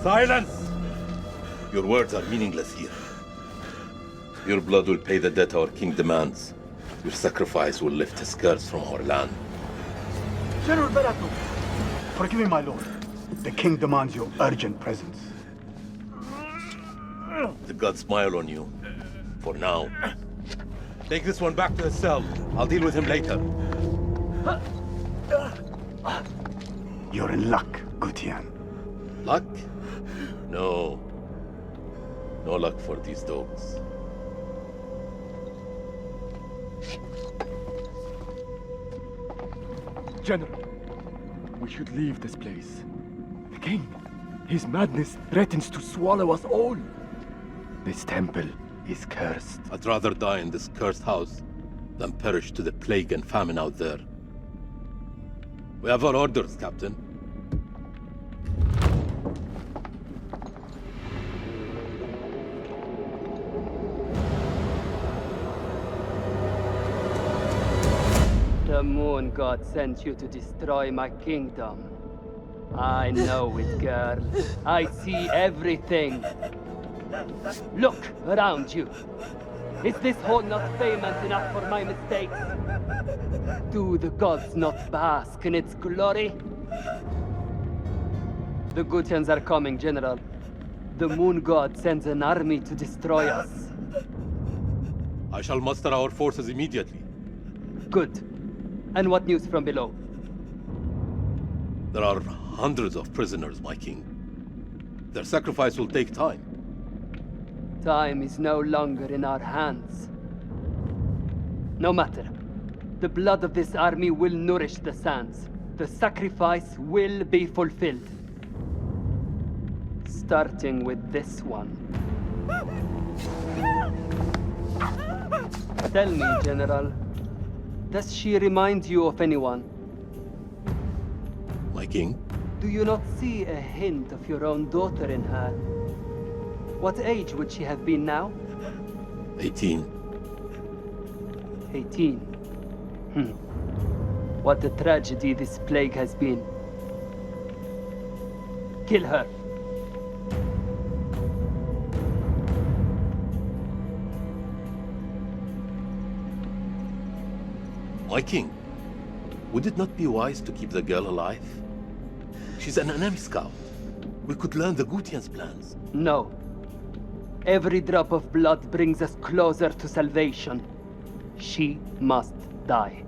Silence! Your words are meaningless here. Your blood will pay the debt our king demands. Your sacrifice will lift his curse from our land. General Barato, forgive me, my lord. The king demands your urgent presence. The gods smile on you. For now. Take this one back to his cell. I'll deal with him later. You're in luck, Gutian. Luck? No. No luck for these dogs. General, we should leave this place. The king, his madness threatens to swallow us all. This temple is cursed. I'd rather die in this cursed house than perish to the plague and famine out there. We have our orders, Captain. The moon god sent you to destroy my kingdom. I know it, girl. I see everything. Look around you. Is this hall not famous enough for my mistakes? Do the gods not bask in its glory? The Gutians are coming, General. The moon god sends an army to destroy us. I shall muster our forces immediately. Good. And what news from below? There are hundreds of prisoners, my king. Their sacrifice will take time. Time is no longer in our hands. No matter. The blood of this army will nourish the sands. The sacrifice will be fulfilled. Starting with this one. Tell me, General, does she remind you of anyone? My king? Do you not see a hint of your own daughter in her? What age would she have been now? 18. 18. What a tragedy this plague has been. Kill her. My king, would it not be wise to keep the girl alive? She's an enemy scout. We could learn the Gutians' plans. No. Every drop of blood brings us closer to salvation. She must die.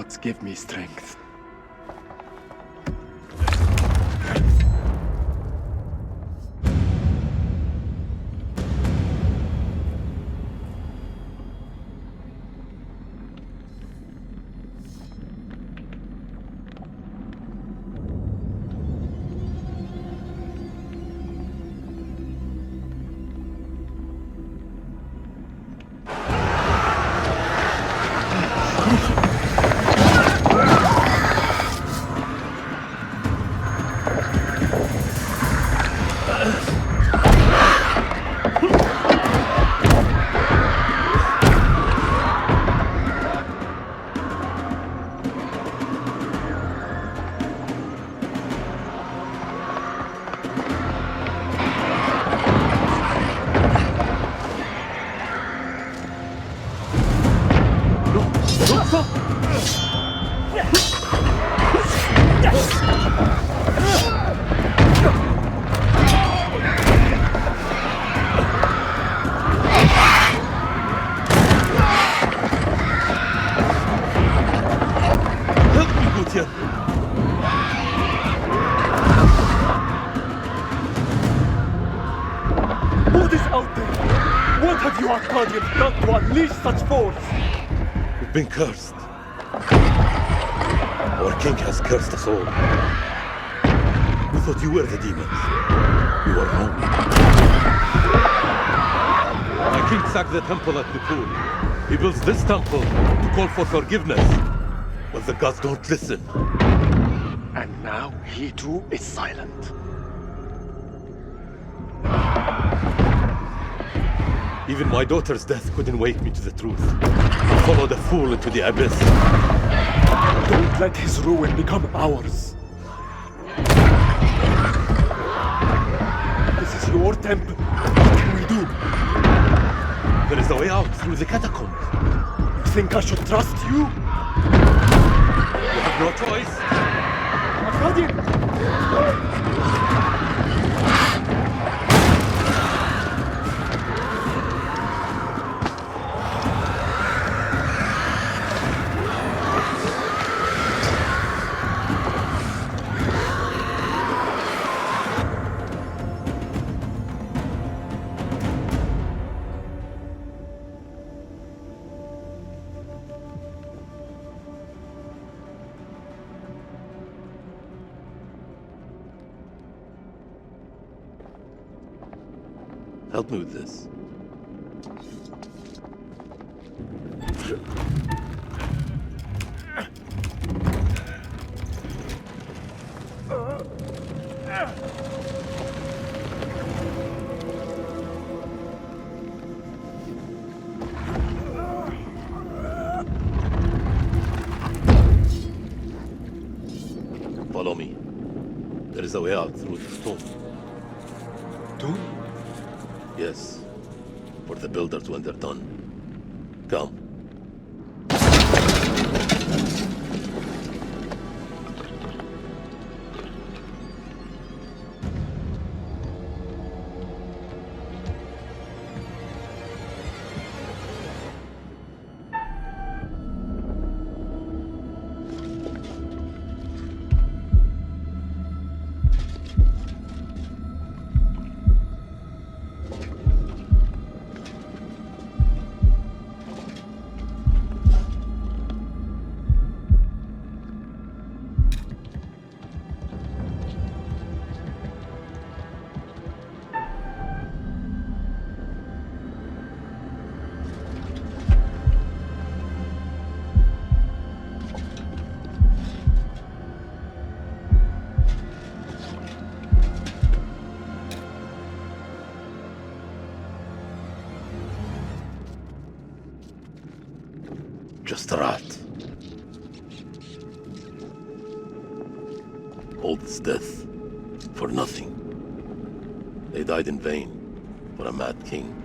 gods give me strength. Such force! We've been cursed. Our king has cursed us all. We thought you were the demons. You were wrong. My king sacked the temple at Nippur. He builds this temple to call for forgiveness. But the gods don't listen. And now he too is silent. Even my daughter's death couldn't wake me to the truth. I followed a fool into the abyss. Don't let his ruin become ours. This is your temple. What can we do? There is a way out through the catacombs. You think I should trust you? You have no choice. Help me with this. Follow me. There is a way out through the stone. Tomb? Yes, for the builders when they're done. Come. Just a rat. All this death for nothing. They died in vain for a mad king.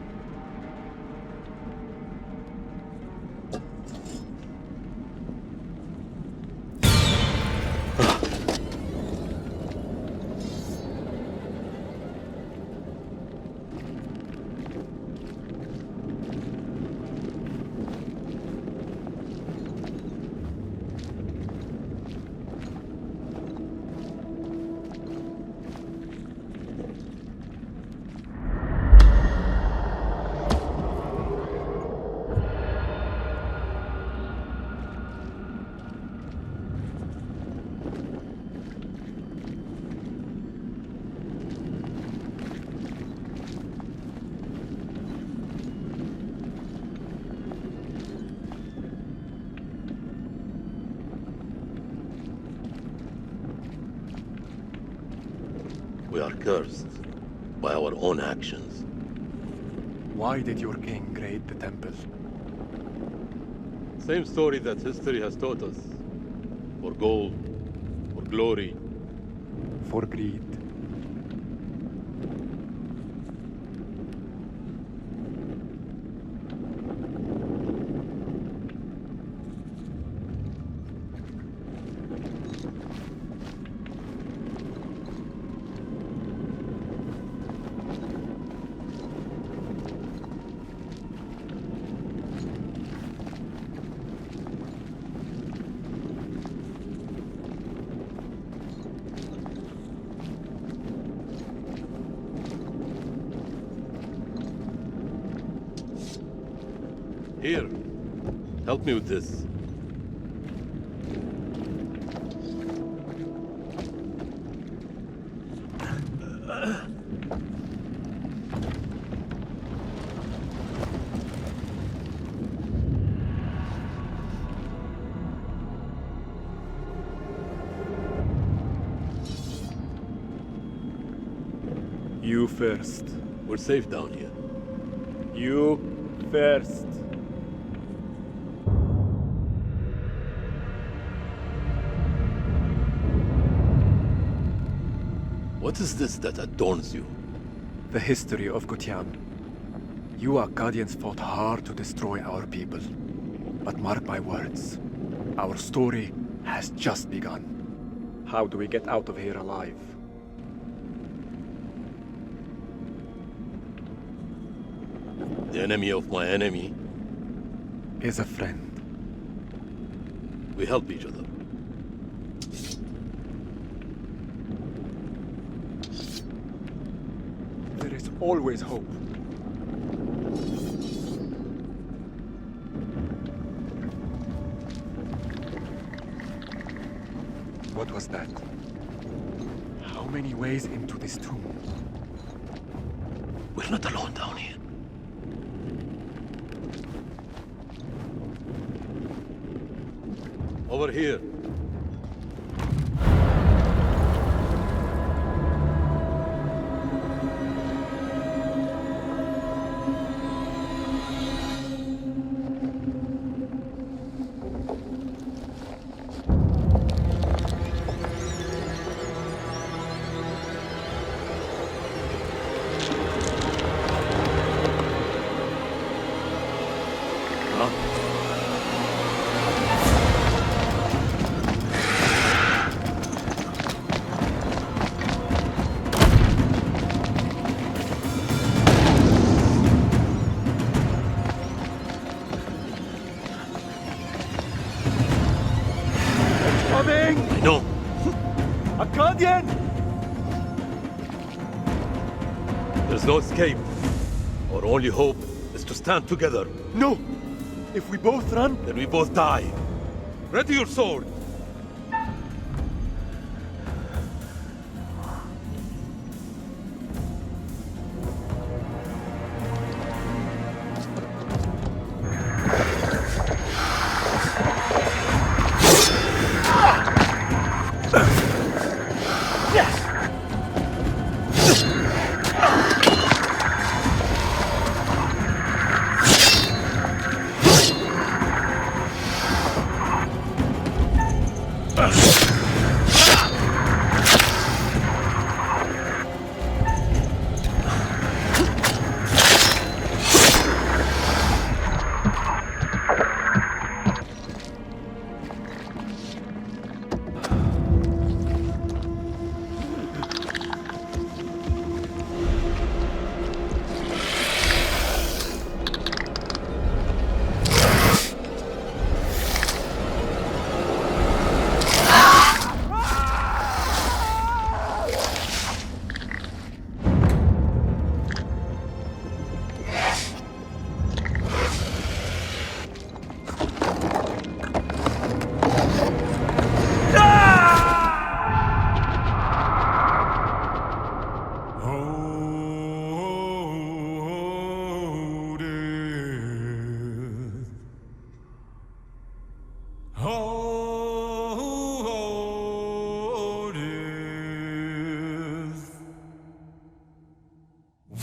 We are cursed by our own actions. Why did your king raid the temple? Same story that history has taught us. For gold, for glory. For greed. Here, help me with this. You first. We're safe down here. You first. What is this that adorns you? The history of Gutian. You Akkadians fought hard to destroy our people. But mark my words, our story has just begun. How do we get out of here alive? The enemy of my enemy. Is a friend. We help each other. There is always hope. What was that? How many ways into this tomb? We're not alone down here. Over here. No. Akkadian! There's no escape. Our only hope is to stand together. No! If we both run, Then we both die. Ready your sword.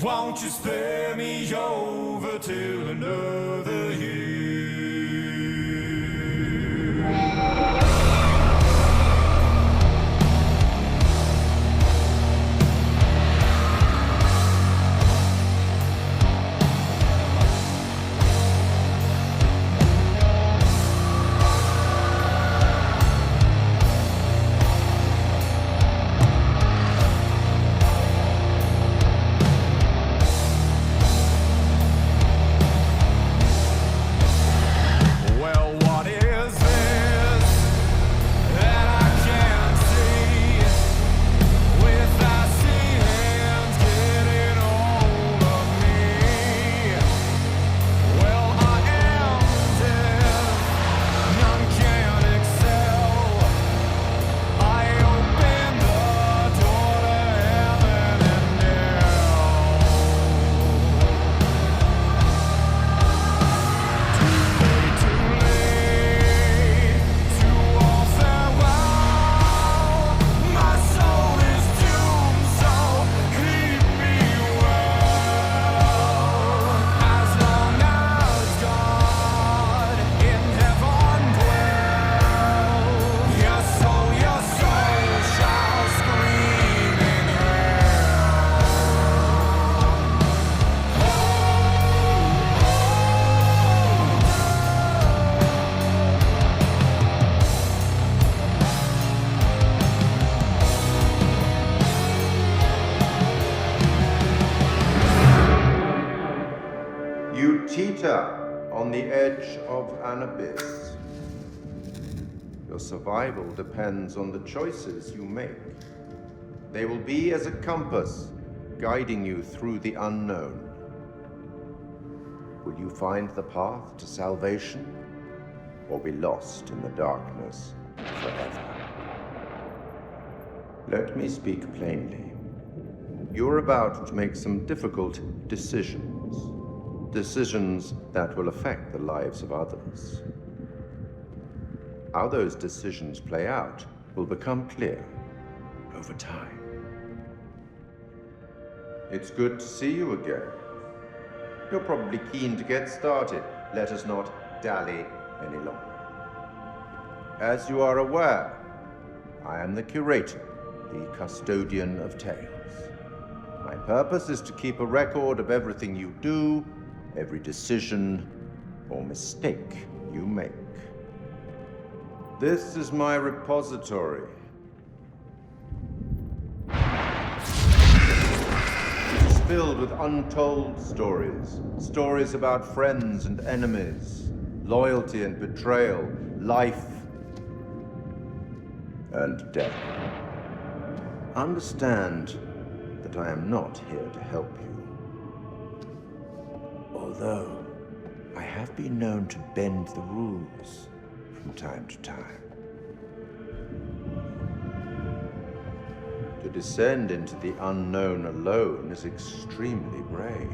Won't you spare me over till another year? On the edge of an abyss. Your survival depends on the choices you make. They will be as a compass, guiding you through the unknown. Will you find the path to salvation, or be lost in the darkness forever? Let me speak plainly. You're about to make some difficult decisions. Decisions that will affect the lives of others. How those decisions play out will become clear over time. It's good to see you again. You're probably keen to get started. Let us not dally any longer. As you are aware, I am the curator, the custodian of tales. My purpose is to keep a record of everything you do, every decision or mistake you make. This is my repository. It's filled with untold stories. Stories about friends and enemies, loyalty and betrayal, life and death. Understand that I am not here to help you. Although I have been known to bend the rules from time to time. To descend into the unknown alone is extremely brave.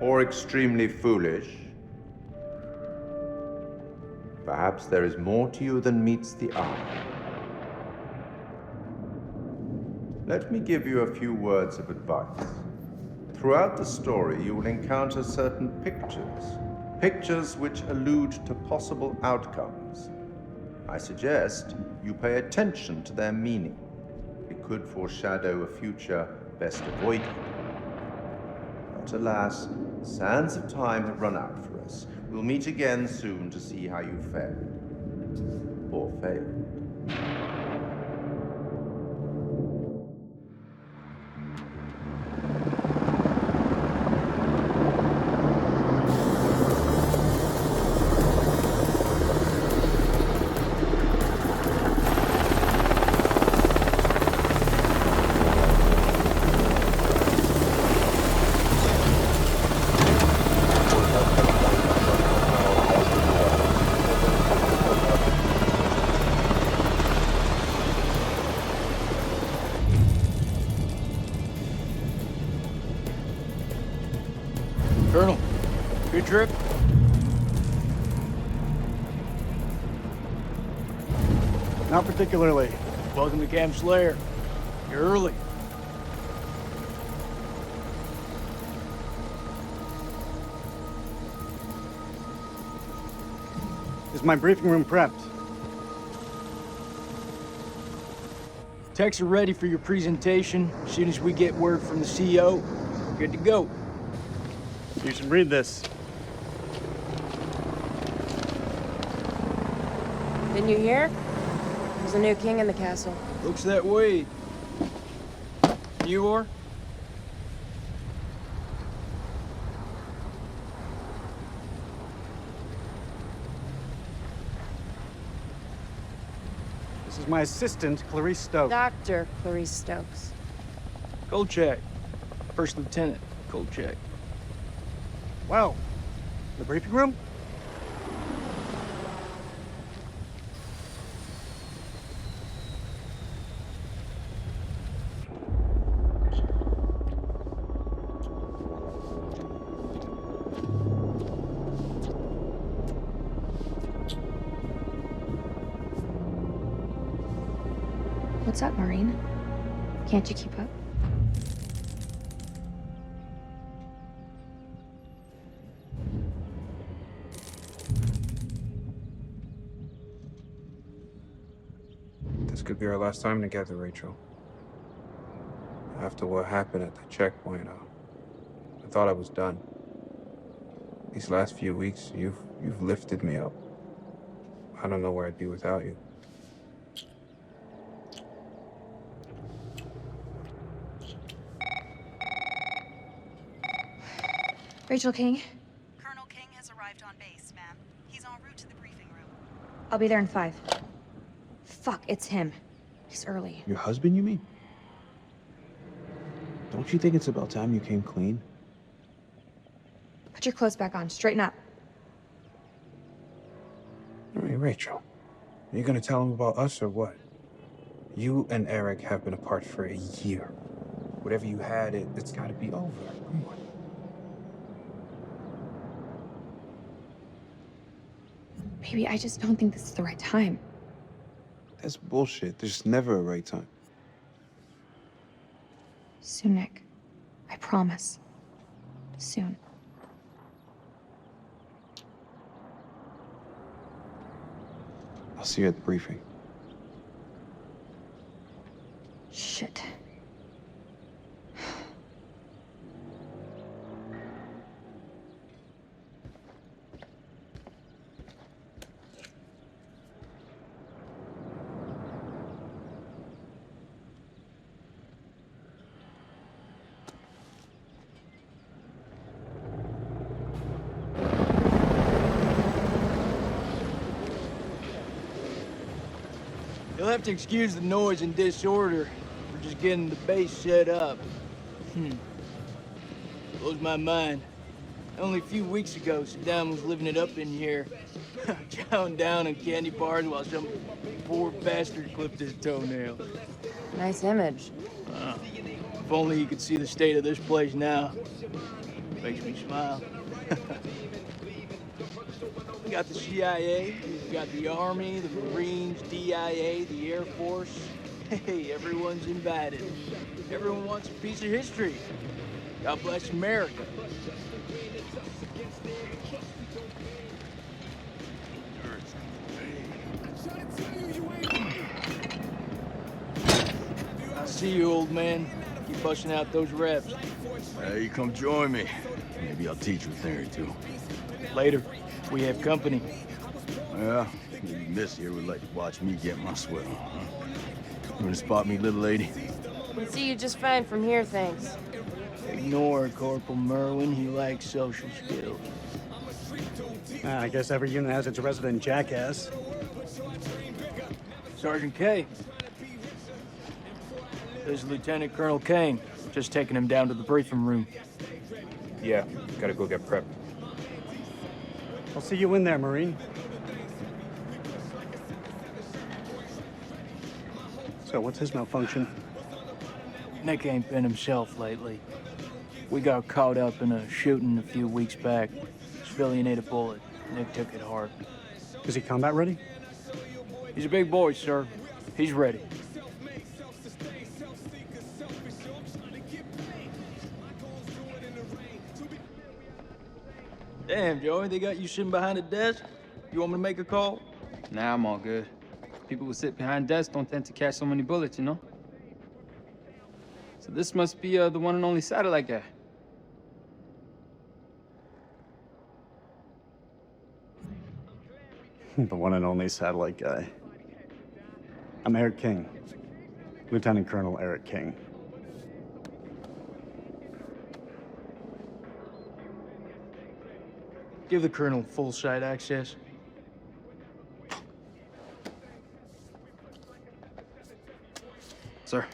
Or extremely foolish. Perhaps there is more to you than meets the eye. Let me give you a few words of advice. Throughout the story, you will encounter certain pictures which allude to possible outcomes. I suggest you pay attention to their meaning. It could foreshadow a future best avoided. But alas, the sands of time have run out for us. We'll meet again soon to see how you fared. Or failed. Colonel, good trip? Not particularly. Welcome to Camp Slayer. You're early. Is my briefing room prepped? Techs are ready for your presentation. As soon as we get word from the CEO, we're good to go. You should read this. Didn't you hear? There's a new king in the castle. Looks that way. You are? This is my assistant, Clarice Stokes. Dr. Clarice Stokes. Kolchak. First Lieutenant Kolchak. Wow. The briefing room? What's up, Marine? Can't you keep up? This could be our last time together, Rachel. After what happened at the checkpoint, I thought I was done. These last few weeks, you've lifted me up. I don't know where I'd be without you. Rachel King? Colonel King has arrived on base, ma'am. He's en route to the briefing room. I'll be there in 5. Fuck, it's him. He's early. Your husband, you mean? Don't you think it's about time you came clean? Put your clothes back on. Straighten up. I mean, Rachel, are you gonna tell him about us or what? You and Eric have been apart for a year. Whatever you had, it's gotta be over. Come on. Baby, I just don't think this is the right time. That's bullshit. There's never a right time. Soon, Nick. I promise. Soon. I'll see you at the briefing. Shit. You'll have to excuse the noise and disorder. We're just getting the base set up. Blows my mind. Only a few weeks ago, Saddam was living it up in here. Chowing down on candy bars while some poor bastard clipped his toenail. Nice image. If only you could see the state of this place now. Makes me smile. We got the CIA, we got the Army, the Marines, DIA, the Air Force. Hey, everyone's invited. Everyone wants a piece of history. God bless America. I see you, old man. Keep busting out those reps. Hey, you come join me. Maybe I'll teach you a thing or two. Later. We have company. Yeah, maybe Miss here would like to watch me get my swell. Huh? You gonna spot me, little lady? Can see you just fine from here, thanks. Ignore Corporal Merwin. He lacks social skills. I guess every unit has its resident jackass. Sergeant K. This is Lieutenant Colonel Kane. Just taking him down to the briefing room. Yeah, gotta go get prepped. I'll see you in there, Marine. So, what's his malfunction? Nick ain't been himself lately. We got caught up in a shooting a few weeks back. Civilian ate a bullet. Nick took it hard. Is he combat ready? He's a big boy, sir. He's ready. Damn, Joey, they got you sitting behind a desk? You want me to make a call? Nah, I'm all good. People who sit behind desks don't tend to catch so many bullets, you know? So this must be the one and only satellite guy. The one and only satellite guy. I'm Eric King. Lieutenant Colonel Eric King. Give the Colonel full site access. Sir.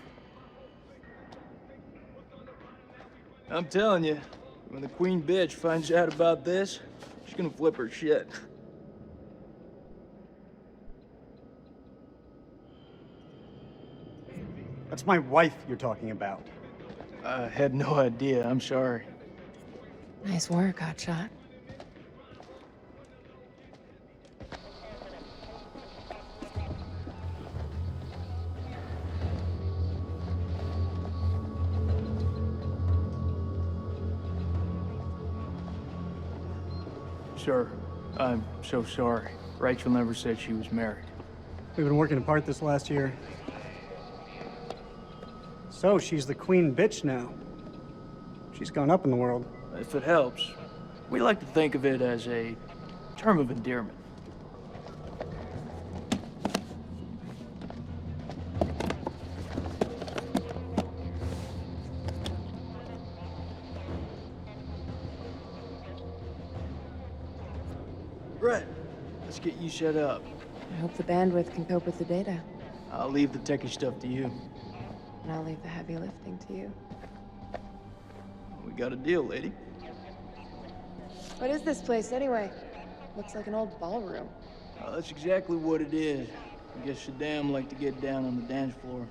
I'm telling you, when the Queen bitch finds out about this, she's gonna flip her shit. That's my wife you're talking about. I had no idea, I'm sorry. Nice work, hotshot. Sir, I'm so sorry. Rachel never said she was married. We've been working apart this last year. So, she's the queen bitch now. She's gone up in the world. If it helps, we like to think of it as a term of endearment. Brett, let's get you set up. I hope the bandwidth can cope with the data. I'll leave the techie stuff to you. And I'll leave the heavy lifting to you. We got a deal, lady. What is this place, anyway? Looks like an old ballroom. That's exactly what it is. I guess Szaddam liked to get down on the dance floor.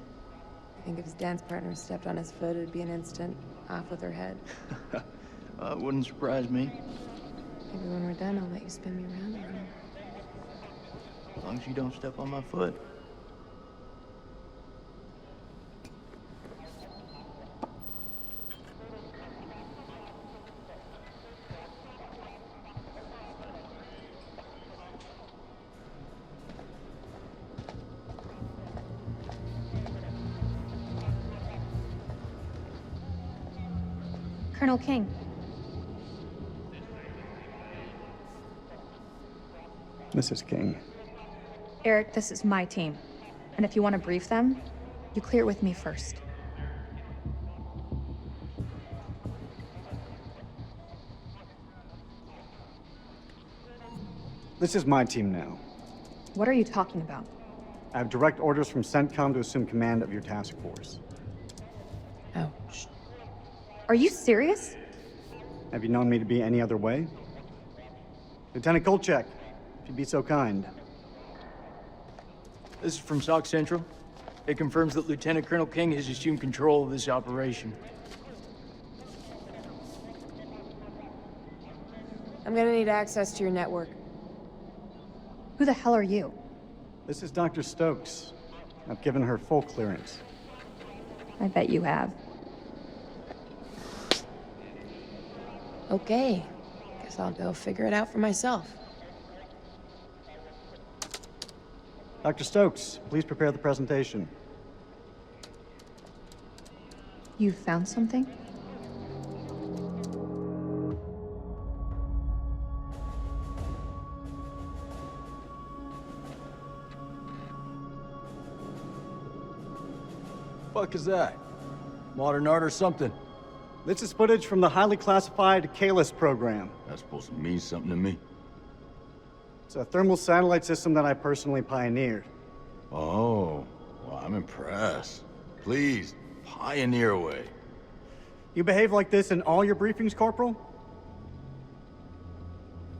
I think if his dance partner stepped on his foot, it'd be an instant off with her head. It wouldn't surprise me. Maybe when we're done, I'll let you spin me around again. As long as you don't step on my foot. Colonel King. Mrs. King. Eric, this is my team. And if you want to brief them, you clear it with me first. This is my team now. What are you talking about? I have direct orders from CENTCOM to assume command of your task force. Oh, Are you serious? Have you known me to be any other way? Lieutenant Kolchak, if you'd be so kind. This is from SOC Central. It confirms that Lieutenant Colonel King has assumed control of this operation. I'm gonna need access to your network. Who the hell are you? This is Dr. Stokes. I've given her full clearance. I bet you have. Okay. Guess I'll go figure it out for myself. Dr. Stokes, please prepare the presentation. You found something? Fuck is that? Modern art or something? This is footage from the highly classified Kalis program. That's supposed to mean something to me. It's a thermal satellite system that I personally pioneered. Oh, well, I'm impressed. Please, pioneer away. You behave like this in all your briefings, Corporal?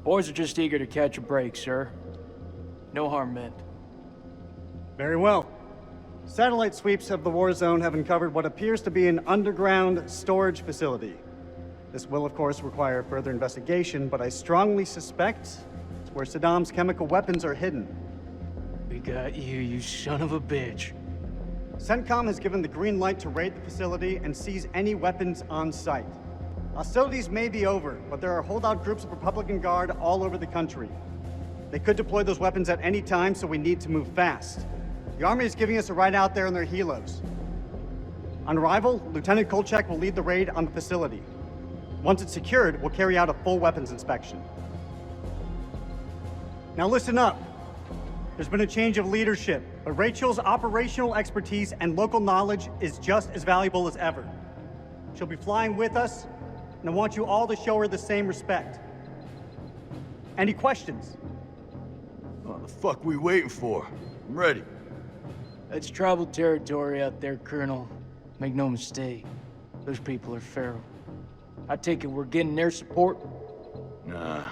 Boys are just eager to catch a break, sir. No harm meant. Very well. Satellite sweeps of the war zone have uncovered what appears to be an underground storage facility. This will, of course, require further investigation, but I strongly suspect it's where Saddam's chemical weapons are hidden. We got you, you son of a bitch. CENTCOM has given the green light to raid the facility and seize any weapons on site. Hostilities may be over, but there are holdout groups of Republican Guard all over the country. They could deploy those weapons at any time, so we need to move fast. The Army is giving us a ride out there in their helos. On arrival, Lieutenant Kolchak will lead the raid on the facility. Once it's secured, we'll carry out a full weapons inspection. Now listen up. There's been a change of leadership, but Rachel's operational expertise and local knowledge is just as valuable as ever. She'll be flying with us, and I want you all to show her the same respect. Any questions? What the fuck we waiting for? I'm ready. That's tribal territory out there, Colonel. Make no mistake, those people are feral. I take it we're getting their support? Nah.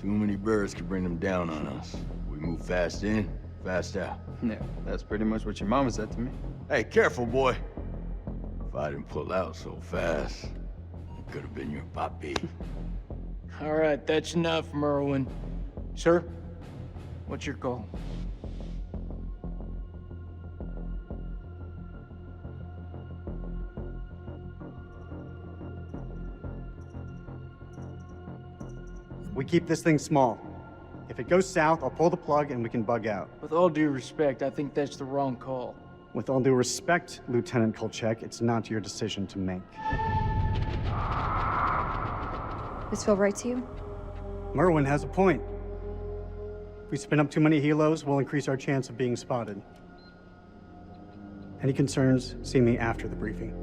Too many birds could bring them down on us. We move fast in, fast out. Yeah, that's pretty much what your mama said to me. Hey, careful, boy. If I didn't pull out so fast, it could have been your papi. All right, that's enough, Merwin. Sir, what's your call? We keep this thing small. If it goes south, I'll pull the plug and we can bug out. With all due respect, I think that's the wrong call. With all due respect, Lieutenant Kolchak, it's not your decision to make. This feel right to you? Merwin has a point. If we spin up too many helos, we'll increase our chance of being spotted. Any concerns, see me after the briefing.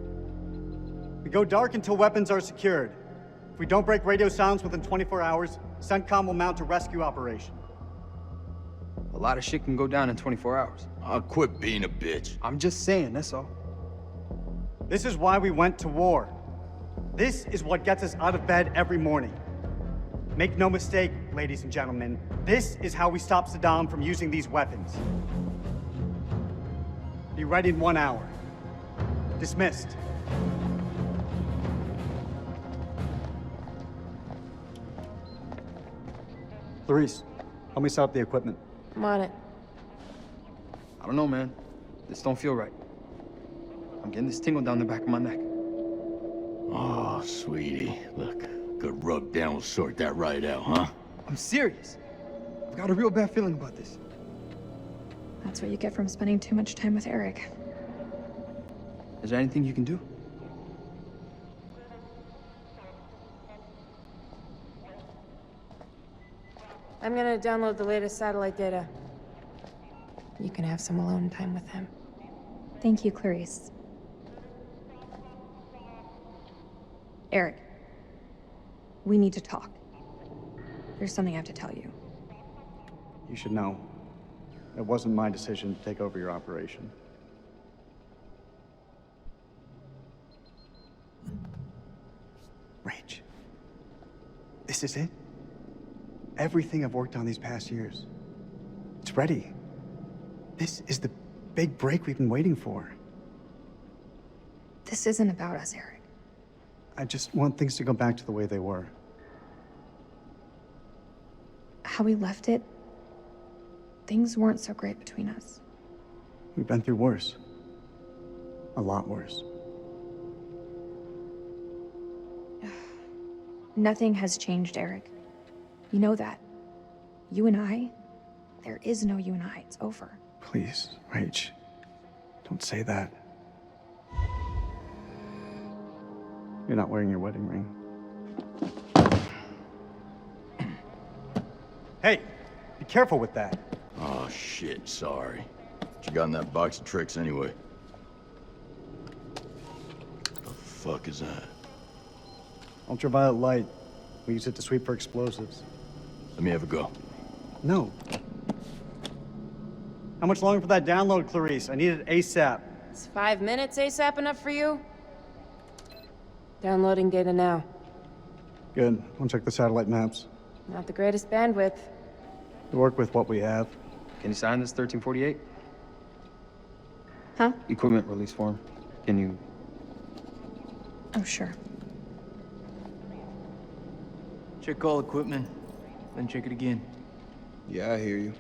We go dark until weapons are secured. If we don't break radio silence within 24 hours, CENTCOM will mount a rescue operation. A lot of shit can go down in 24 hours. I'll quit being a bitch. I'm just saying, that's all. This is why we went to war. This is what gets us out of bed every morning. Make no mistake, ladies and gentlemen, this is how we stop Saddam from using these weapons. Be ready in 1 hour. Dismissed. Clarice, help me set up the equipment. I'm on it. I don't know, man. This don't feel right. I'm getting this tingle down the back of my neck. Oh, sweetie. Look, good rub down will sort that right out, huh? I'm serious. I've got a real bad feeling about this. That's what you get from spending too much time with Eric. Is there anything you can do? I'm gonna download the latest satellite data. You can have some alone time with him. Thank you, Clarice. Eric, we need to talk. There's something I have to tell you. You should know, it wasn't my decision to take over your operation. Rage. This is it? Everything I've worked on these past years. It's ready. This is the big break we've been waiting for. This isn't about us, Eric. I just want things to go back to the way they were. How we left it, things weren't so great between us. We've been through worse. A lot worse. Nothing has changed, Eric. You know that. You and I, there is no you and I. It's over. Please, Rach, don't say that. You're not wearing your wedding ring. Hey, be careful with that. Oh, shit, sorry. What you got in that box of tricks, anyway? The fuck is that? Ultraviolet light. We use it to sweep for explosives. Let me have a go. No. How much longer for that download, Clarice? I need it ASAP. Is 5 minutes ASAP enough for you? Downloading data now. Good. I'll check the satellite maps. Not the greatest bandwidth. We work with what we have. Can you sign this 1348? Huh? Equipment release form. Can you? Oh, sure. Check all equipment, then check it again. Yeah, I hear you.